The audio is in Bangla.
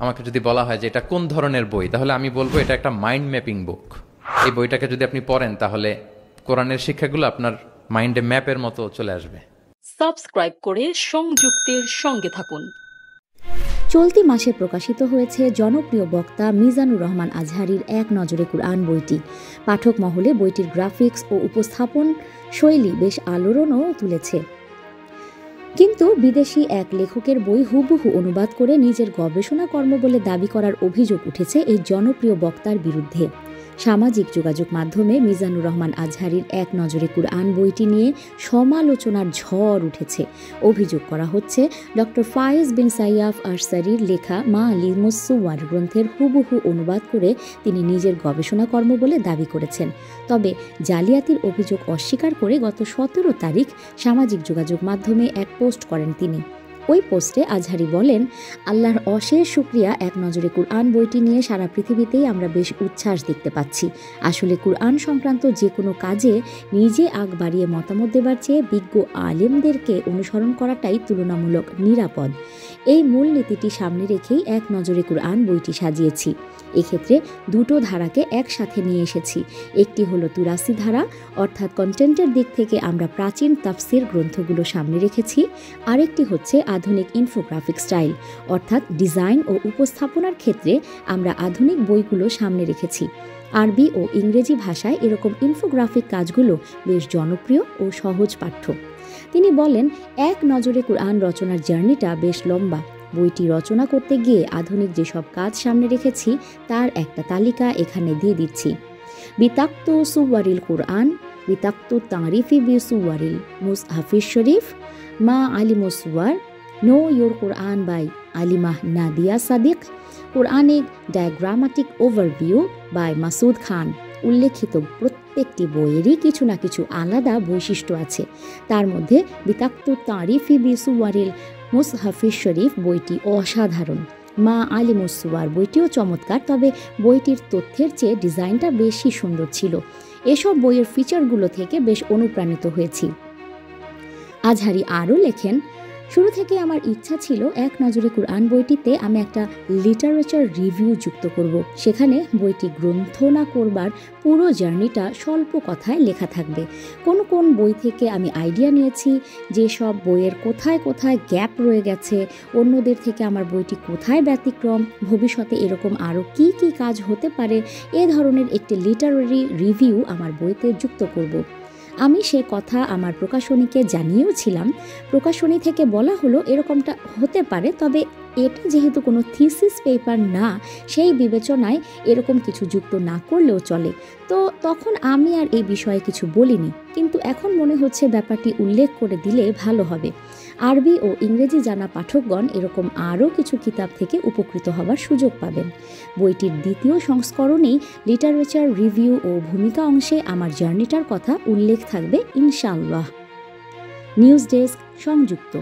আমাকে যদি বলা হয় যে এটা কোন ধরনের বই, তাহলে আমি বলবো এটা একটা মাইন্ড ম্যাপিং বুক। এই বইটাকে যদি আপনি পড়েন তাহলে কোরআনের শিক্ষাগুলো আপনার মাইন্ডে ম্যাপের মতো চলে আসবে। সাবস্ক্রাইব করে সংযুক্তের সঙ্গে থাকুন। চলতি মাসে প্রকাশিত হয়েছে জনপ্রিয় বক্তা মিজানুর রহমান আজহারীর এক নজরে কুরআন বইটি। পাঠক মহলে বইটির গ্রাফিক্স ও উপস্থাপন শৈলী বেশ আলোড়নও তুলেছে। কিন্তু বিদেশি এক লেখকের বই হুবহু অনুবাদ করে নিজের গবেষণা কর্ম বলে দাবি করার অভিযোগ উঠেছে এই জনপ্রিয় বক্তার বিরুদ্ধে। সামাজিক যোগাযোগ মাধ্যমে মিজানুর রহমান আজহারীর এক নজরে কুরআন বইটি নিয়ে সমালোচনার ঝড় উঠেছে। অভিযোগ করা হচ্ছে ডক্টর ফায়েজ বিন সাইয়াফ আরসারির লেখা মা আলিমুস সুওয়ার গ্রন্থের হুবহু অনুবাদ করে তিনি নিজের গবেষণা কর্ম বলে দাবি করেছেন। তবে জালিয়াতির অভিযোগ অস্বীকার করে গত 17 তারিখ সামাজিক যোগাযোগ মাধ্যমে এক পোস্ট করেন তিনি। ওই পোস্টে আজহারী বলেন, আল্লাহর অশেষ শুকরিয়া, এক নজরে কুরআন বইটি নিয়ে সারা পৃথিবীতেই আমরা বেশ উচ্ছ্বাস দেখতে পাচ্ছি। আসলে কুরআন সংক্রান্ত যে কোনো কাজে নিজে আগ বাড়িয়ে মতামত দেবার চেয়ে বিজ্ঞ আলেমদেরকে অনুসরণ করাটাই তুলনামূলক নিরাপদ। এই মূল নীতিটি সামনে রেখেই এক নজরে কুরআন বইটি সাজিয়েছি। এক্ষেত্রে দুটো ধারাকে একসাথে নিয়ে এসেছি। একটি হলো তুরাসি ধারা, অর্থাৎ কন্টেন্টের দিক থেকে আমরা প্রাচীন তাফসির গ্রন্থগুলো সামনে রেখেছি। আরেকটি হচ্ছে আধুনিক ইনফোগ্রাফিক স্টাইল, অর্থাৎ ডিজাইন ও উপস্থাপনার ক্ষেত্রে আমরা আধুনিক বইগুলো সামনে রেখেছি। আরবি ও ইংরেজি ভাষায় এরকম ইনফোগ্রাফিক কাজগুলো বেশ জনপ্রিয় ও সহজ পাঠ্য। তিনি বলেন, এক নজরে কুরআন রচনার জার্নিটা বেশ লম্বা। বইটি রচনা করতে গিয়ে আধুনিক যেসব কাজ সামনে রেখেছি তার একটা তালিকা এখানে দিয়ে দিচ্ছি। বিতাক্ত সুওয়ারিল কুরআন, বিতাক্ত তারিফি বি সুওয়ারিল মুসহাফিজ শরীফ, মা আলিমুস সুওয়ার, know your Quran by Alimah Nadia Sadiq, Quranic diagrammatic overview by Masud Khan. উল্লেখিত প্রত্যেকটি বইয়েরই কিছু না কিছু আলাদা বৈশিষ্ট্য আছে। তার মধ্যে বিতাক্ত তারিফি বি সুওয়ারিল মুসহাফিজ শরীফ বইটি অসাধারণ। মা আলিমুস সুওয়ার বইটিও চমৎকার, তবে বইটির তথ্যের চেয়ে ডিজাইনটা বেশি সুন্দর ছিল। এসব বইয়ের ফিচারগুলো থেকে বেশ অনুপ্রাণিত হয়েছি। আজহারী আরও লেখেন, শুরু থেকে আমার ইচ্ছা ছিল এক নজরে কুরআন বইটিতে আমি একটা লিটারেচার রিভিউ যুক্ত করব। সেখানে বইটি গ্রন্থনা করবার পুরো জার্নিটা স্বল্প কথায় লেখা থাকবে। কোন কোন বই থেকে আমি আইডিয়া নিয়েছি, যেসব বইয়ের কোথায় কোথায় গ্যাপ রয়ে গেছে, অন্যদের থেকে আমার বইটি কোথায় ব্যতিক্রম, ভবিষ্যতে এরকম আরও কি কি কাজ হতে পারে, এ ধরনের একটি লিটারেরি রিভিউ আমার বইতে যুক্ত করব। আমি সে কথা আমার প্রকাশনীকে জানিয়েও ছিলাম। প্রকাশনী থেকে বলা হলো এরকমটা হতে পারে, তবে এটা যেহেতু কোনো থিসিস পেপার না, সেই বিবেচনায় এরকম কিছু যুক্ত না করলেও চলে। তো তখন আমি আর এই বিষয়ে কিছু বলিনি, কিন্তু এখন মনে হচ্ছে ব্যাপারটি উল্লেখ করে দিলে ভালো হবে। আরবি ও ইংরেজি জানা পাঠকগণ এরকম আরও কিছু কিতাব থেকে উপকৃত হবার সুযোগ পাবেন। বইটির দ্বিতীয় সংস্করণেই লিটারেচার রিভিউ ও ভূমিকা অংশে আমার জার্নিটার কথা উল্লেখ থাকবে ইনশাআল্লাহ। নিউজ ডেস্ক, সংযুক্ত।